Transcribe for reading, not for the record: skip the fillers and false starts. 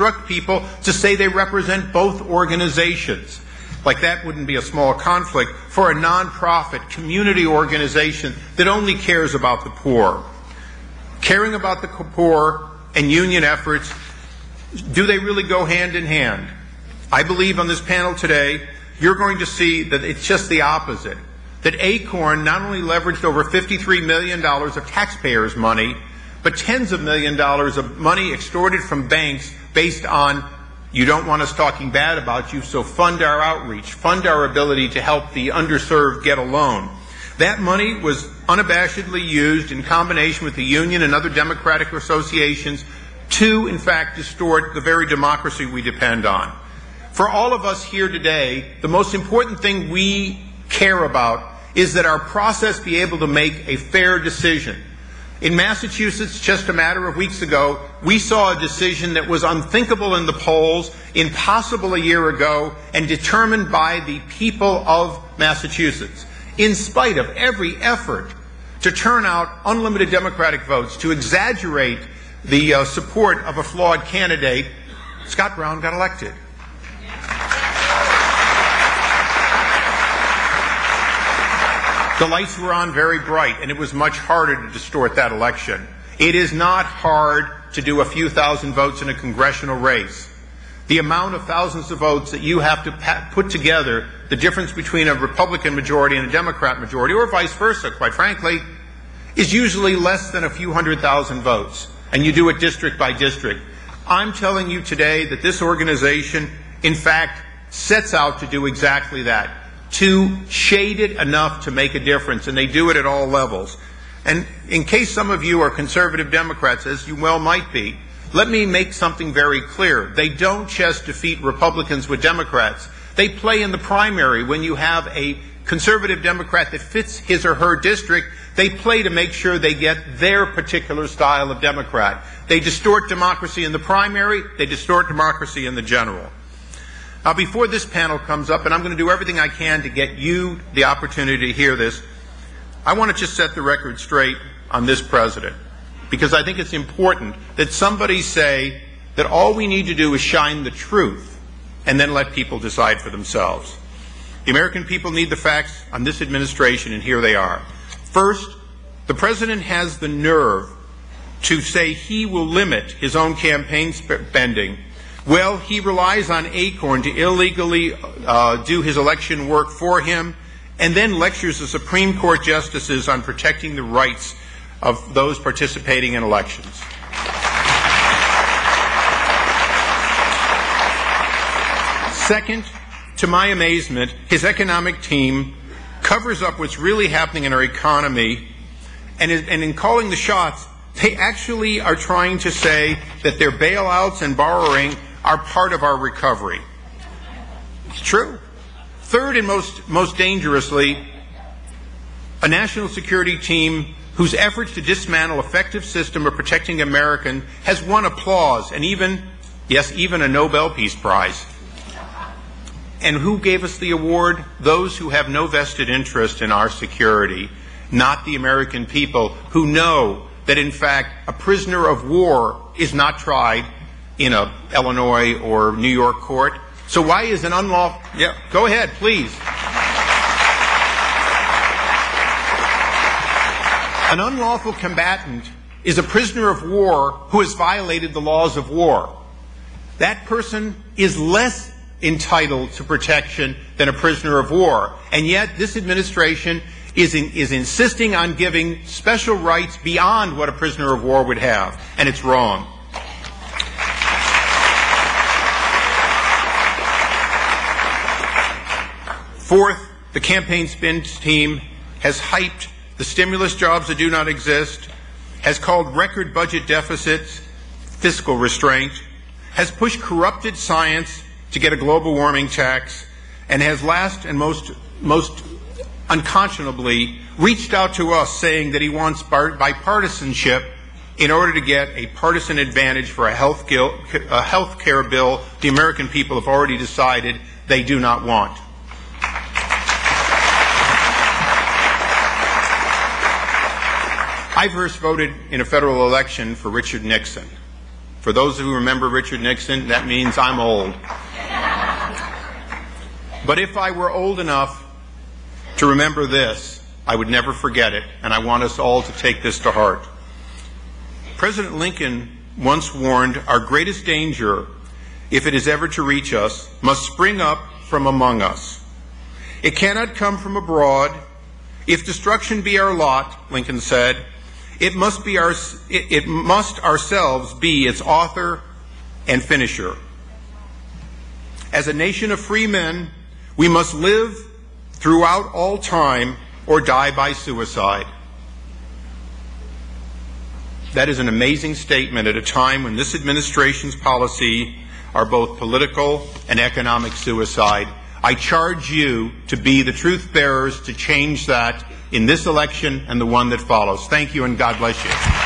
instruct people to say they represent both organizations. Like that wouldn't be a small conflict for a nonprofit community organization that only cares about the poor. Caring about the poor and union efforts, do they really go hand in hand? I believe on this panel today, you're going to see that it's just the opposite. That ACORN not only leveraged over $53 million of taxpayers' money, but tens of millions of dollars of money extorted from banks based on, you don't want us talking bad about you, so fund our outreach, fund our ability to help the underserved get a loan. That money was unabashedly used in combination with the union and other democratic associations to, in fact, distort the very democracy we depend on. For all of us here today, the most important thing we care about is that our process be able to make a fair decision. In Massachusetts, just a matter of weeks ago, we saw a decision that was unthinkable in the polls, impossible a year ago, and determined by the people of Massachusetts. In spite of every effort to turn out unlimited Democratic votes, to exaggerate the support of a flawed candidate, Scott Brown got elected. The lights were on very bright, and it was much harder to distort that election. It is not hard to do a few thousand votes in a congressional race. The amount of thousands of votes that you have to put together, the difference between a Republican majority and a Democrat majority, or vice versa, quite frankly, is usually less than a few 100,000 votes, and you do it district by district. I'm telling you today that this organization, in fact, sets out to do exactly that, to shade it enough to make a difference, and they do it at all levels. And in case some of you are conservative Democrats, as you well might be, let me make something very clear. They don't just defeat Republicans with Democrats. They play in the primary. When you have a conservative Democrat that fits his or her district, they play to make sure they get their particular style of Democrat. They distort democracy in the primary, they distort democracy in the general. Now, before this panel comes up, and I'm going to do everything I can to get you the opportunity to hear this, I want to just set the record straight on this president, because I think it's important that somebody say that all we need to do is shine the truth and then let people decide for themselves. The American people need the facts on this administration, and here they are. First, the president has the nerve to say he will limit his own campaign spending. Well, he relies on ACORN to illegally do his election work for him, and then lectures the Supreme Court justices on protecting the rights of those participating in elections. Second, to my amazement, his economic team covers up what's really happening in our economy, and in calling the shots, they actually are trying to say that their bailouts and borrowing are part of our recovery. It's true. Third, and most dangerously, a national security team whose efforts to dismantle effective system of protecting Americans has won applause and even a Nobel Peace Prize. And who gave us the award? Those who have no vested interest in our security, not the American people, who know that, in fact, a prisoner of war is not tried in a Illinois or New York court. So why is an unlawful... Yeah, go ahead, please. An unlawful combatant is a prisoner of war who has violated the laws of war. That person is less entitled to protection than a prisoner of war. And yet this administration is insisting on giving special rights beyond what a prisoner of war would have. And it's wrong. Fourth, the campaign spin team has hyped the stimulus jobs that do not exist, has called record budget deficits fiscal restraint, has pushed corrupted science to get a global warming tax, and has last and most unconscionably reached out to us saying that he wants bipartisanship in order to get a partisan advantage for a health care bill the American people have already decided they do not want. I first voted in a federal election for Richard Nixon. For those who remember Richard Nixon, that means I'm old. But if I were old enough to remember this, I would never forget it, and I want us all to take this to heart. President Lincoln once warned, our greatest danger, if it is ever to reach us, must spring up from among us. It cannot come from abroad. If destruction be our lot, Lincoln said, it must ourselves be its author and finisher. As a nation of free men, we must live throughout all time or die by suicide. That is an amazing statement at a time when this administration's policy are both political and economic suicide. I charge you to be the truth bearers to change that in this election and the one that follows. Thank you, and God bless you.